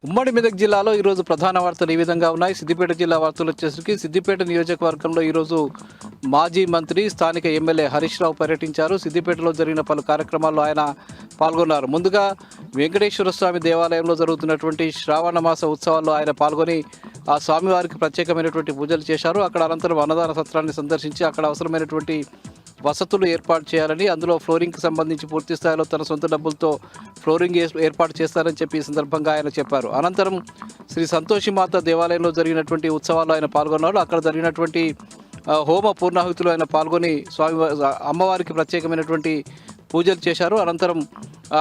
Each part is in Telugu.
ఉమ్మడి మెదక్ జిల్లాలో ఈరోజు ప్రధాన వార్తలు ఈ విధంగా ఉన్నాయి. సిద్దిపేట జిల్లా వార్తలు వచ్చేసరికి సిద్దిపేట నియోజకవర్గంలో ఈరోజు మాజీ మంత్రి స్థానిక ఎమ్మెల్యే హరీష్ రావు పర్యటించారు. సిద్దిపేటలో జరిగిన పలు కార్యక్రమాల్లో ఆయన పాల్గొన్నారు. ముందుగా వెంకటేశ్వర స్వామి దేవాలయంలో జరుగుతున్నటువంటి శ్రావణ మాస ఉత్సవాల్లో ఆయన పాల్గొని ఆ స్వామివారికి ప్రత్యేకమైనటువంటి పూజలు చేశారు. అక్కడ అనంతరం అన్నదాన సత్రాన్ని సందర్శించి అక్కడ అవసరమైనటువంటి వసతులు ఏర్పాటు చేయాలని, అందులో ఫ్లోరింగ్కి సంబంధించి పూర్తి స్థాయిలో తన సొంత డబ్బులతో ఫ్లోరింగ్ ఏర్పాటు చేస్తారని చెప్పి ఈ సందర్భంగా ఆయన చెప్పారు. అనంతరం శ్రీ సంతోషిమాత దేవాలయంలో జరిగినటువంటి ఉత్సవాల్లో ఆయన పాల్గొన్నారు. అక్కడ జరిగినటువంటి హోమ పూర్ణాహుతిలో ఆయన పాల్గొని అమ్మవారికి ప్రత్యేకమైనటువంటి పూజలు చేశారు. అనంతరం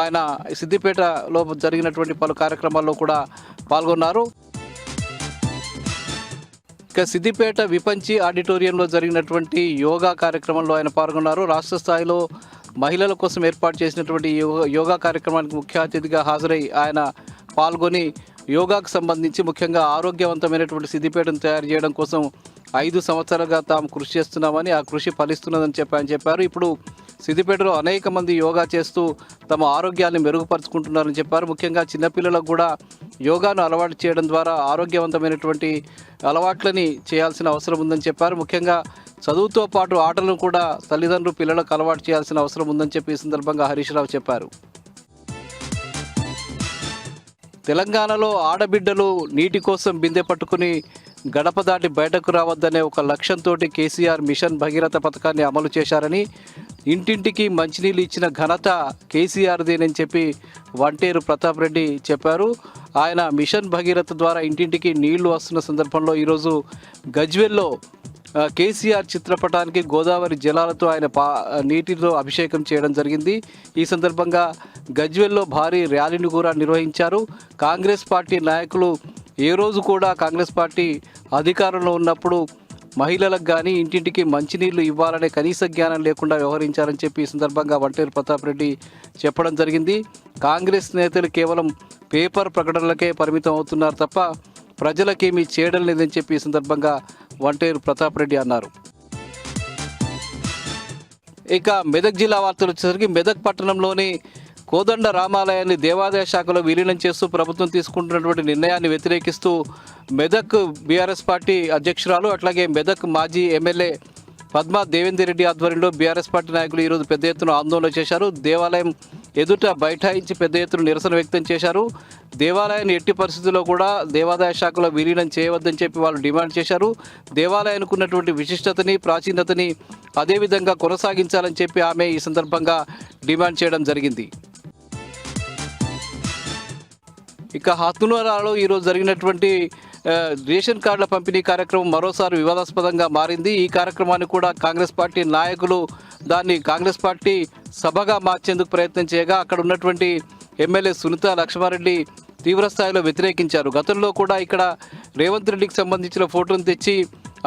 ఆయన సిద్దిపేటలో జరిగినటువంటి పలు కార్యక్రమాల్లో కూడా పాల్గొన్నారు. సిద్దిపేట విపంచి ఆడిటోరియంలో జరిగినటువంటి యోగా కార్యక్రమంలో ఆయన పాల్గొన్నారు. రాష్ట్ర స్థాయిలో మహిళల కోసం ఏర్పాటు చేసినటువంటి యోగా కార్యక్రమానికి ముఖ్య అతిథిగా హాజరై ఆయన పాల్గొని యోగాకు సంబంధించి ముఖ్యంగా ఆరోగ్యవంతమైనటువంటి సిద్దిపేటను తయారు చేయడం కోసం 5 సంవత్సరాలుగా తాము కృషి చేస్తున్నామని, ఆ కృషి ఫలిస్తున్నదని ఆయన చెప్పారు. ఇప్పుడు సిద్దిపేటలో అనేక మంది యోగా చేస్తూ తమ ఆరోగ్యాన్ని మెరుగుపరుచుకుంటున్నారని చెప్పారు. ముఖ్యంగా చిన్నపిల్లలకు కూడా యోగాను అలవాటు చేయడం ద్వారా ఆరోగ్యవంతమైనటువంటి అలవాట్లని చేయాల్సిన అవసరం ఉందని చెప్పారు. ముఖ్యంగా చదువుతో పాటు ఆటలను కూడా తల్లిదండ్రులు పిల్లలకు అలవాటు చేయాల్సిన అవసరం ఉందని చెప్పి ఈ సందర్భంగా హరీష్ రావు చెప్పారు. తెలంగాణలో ఆడబిడ్డలు నీటి కోసం బిందె పట్టుకుని గడప దాటి బయటకు రావద్దనే ఒక లక్ష్యంతో కేసీఆర్ మిషన్ భగీరథ పథకాన్ని అమలు చేశారని, ఇంటింటికి మంచినీళ్ళు ఇచ్చిన ఘనత కేసీఆర్దేనని చెప్పి వంటేరు ప్రతాప్ రెడ్డి చెప్పారు. ఆయన మిషన్ భగీరథ ద్వారా ఇంటింటికి నీళ్లు వస్తున్న సందర్భంలో ఈరోజు గజ్వెల్లో కేసీఆర్ చిత్రపటానికి గోదావరి జలాలతో ఆయన నీటితో అభిషేకం చేయడం జరిగింది. ఈ సందర్భంగా గజ్వెల్లో భారీ ర్యాలీని కూడా నిర్వహించారు. కాంగ్రెస్ పార్టీ నాయకులు ఏ రోజు కూడా కాంగ్రెస్ పార్టీ అధికారంలో ఉన్నప్పుడు మహిళలకు కానీ ఇంటింటికి మంచినీళ్లు ఇవ్వాలనే కనీస జ్ఞానం లేకుండా వ్యవహరించారని చెప్పి ఈ సందర్భంగా వంటేరు ప్రతాప్ రెడ్డి చెప్పడం జరిగింది. కాంగ్రెస్ నేతలు కేవలం పేపర్ ప్రకటనలకే పరిమితం అవుతున్నారు తప్ప ప్రజలకేమీ చేయడం లేదని చెప్పి ఈ సందర్భంగా వంటేరు ప్రతాప్ రెడ్డి అన్నారు. ఇక మెదక్ జిల్లా వార్తలు వచ్చేసరికి మెదక్ పట్టణంలోని కోదండ రామాలయాన్ని దేవాదాయ శాఖలో విలీనం చేస్తూ ప్రభుత్వం తీసుకుంటున్నటువంటి నిర్ణయాన్ని వ్యతిరేకిస్తూ మెదక్ బీఆర్ఎస్ పార్టీ అధ్యక్షురాలు అట్లాగే మెదక్ మాజీ ఎమ్మెల్యే పద్మా దేవేందర్ రెడ్డి ఆధ్వర్యంలో బీఆర్ఎస్ పార్టీ నాయకులు ఈరోజు పెద్ద ఎత్తున ఆందోళన చేశారు. దేవాలయం ఎదుట బైఠాయించి పెద్ద ఎత్తున నిరసన వ్యక్తం చేశారు. దేవాలయాన్ని ఎట్టి పరిస్థితుల్లో కూడా దేవాదాయ శాఖలో విలీనం చేయవద్దని చెప్పి వాళ్ళు డిమాండ్ చేశారు. దేవాలయానికి ఉన్నటువంటి విశిష్టతని, ప్రాచీనతని అదేవిధంగా కొనసాగించాలని చెప్పి ఆమె ఈ సందర్భంగా డిమాండ్ చేయడం జరిగింది. ఇక హత్నూరాలో ఈరోజు జరిగినటువంటి రేషన్ కార్డుల పంపిణీ కార్యక్రమం మరోసారి వివాదాస్పదంగా మారింది. ఈ కార్యక్రమాన్ని కూడా కాంగ్రెస్ పార్టీ నాయకులు దాన్ని కాంగ్రెస్ పార్టీ సభగా మార్చేందుకు ప్రయత్నం చేయగా అక్కడ ఉన్నటువంటి ఎమ్మెల్యే సునీత లక్ష్మారెడ్డి తీవ్రస్థాయిలో వ్యతిరేకించారు. గతంలో కూడా ఇక్కడ రేవంత్ రెడ్డికి సంబంధించిన ఫోటోను తెచ్చి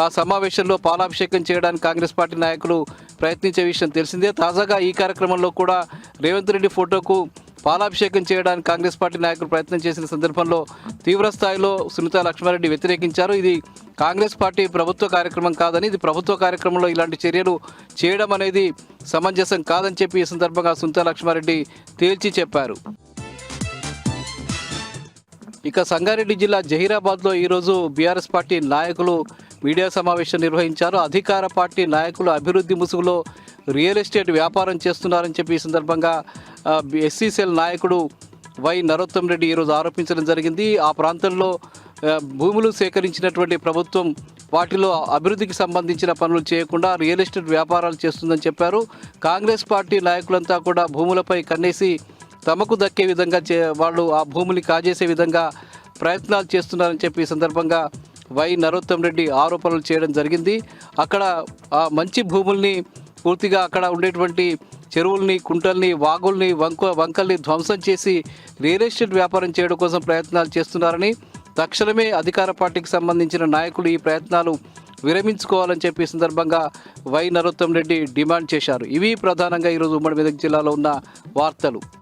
ఆ సమావేశంలో పాలాభిషేకం చేయడానికి కాంగ్రెస్ పార్టీ నాయకులు ప్రయత్నించే విషయం తెలిసిందే. తాజాగా ఈ కార్యక్రమంలో కూడా రేవంత్ రెడ్డి ఫోటోకు పాలాభిషేకం చేయడానికి కాంగ్రెస్ పార్టీ నాయకులు ప్రయత్నం చేసిన సందర్భంలో తీవ్రస్థాయిలో సునీత లక్ష్మారెడ్డి వ్యతిరేకించారు. ఇది కాంగ్రెస్ పార్టీ ప్రభుత్వ కార్యక్రమం కాదని, ఇది ప్రభుత్వ కార్యక్రమంలో ఇలాంటి చర్యలు చేయడం అనేది సమంజసం కాదని చెప్పి ఈ సందర్భంగా సునీత లక్ష్మారెడ్డి తేల్చి చెప్పారు. ఇక సంగారెడ్డి జిల్లా జహీరాబాద్లో ఈరోజు బీఆర్ఎస్ పార్టీ నాయకులు మీడియా సమావేశం నిర్వహించారు. అధికార పార్టీ నాయకులు అభివృద్ధి ముసుగులో రియల్ ఎస్టేట్ వ్యాపారం చేస్తున్నారని చెప్పి ఈ సందర్భంగా ఎస్సీ సెల్ నాయకుడు వై నరోత్తం రెడ్డి ఈరోజు ఆరోపించడం జరిగింది. ఆ ప్రాంతంలో భూములు సేకరించినటువంటి ప్రభుత్వం వాటిలో అభివృద్ధికి సంబంధించిన పనులు చేయకుండా రియల్ ఎస్టేట్ వ్యాపారాలు చేస్తుందని చెప్పారు. కాంగ్రెస్ పార్టీ నాయకులంతా కూడా భూములపై కన్నేసి తమకు దక్కే విధంగా వాళ్ళు ఆ భూములు కాజేసే విధంగా ప్రయత్నాలు చేస్తున్నారని చెప్పి ఈ సందర్భంగా వై నరోత్తం రెడ్డి ఆరోపణలు చేయడం జరిగింది. అక్కడ మంచి భూముల్ని పూర్తిగా అక్కడ ఉండేటువంటి చెరువుల్ని, కుంటల్ని, వాగుల్ని, వంకల్ని ధ్వంసం చేసి రియల్ ఎస్టేట్ వ్యాపారం చేయడం కోసం ప్రయత్నాలు చేస్తున్నారని, తక్షణమే అధికార పార్టీకి సంబంధించిన నాయకులు ఈ ప్రయత్నాలు విరమించుకోవాలని చెప్పి ఈ సందర్భంగా వై నరోత్తం రెడ్డి డిమాండ్ చేశారు. ఇవి ప్రధానంగా ఈరోజు ఉమ్మడి మెదక్ జిల్లాలో ఉన్న వార్తలు.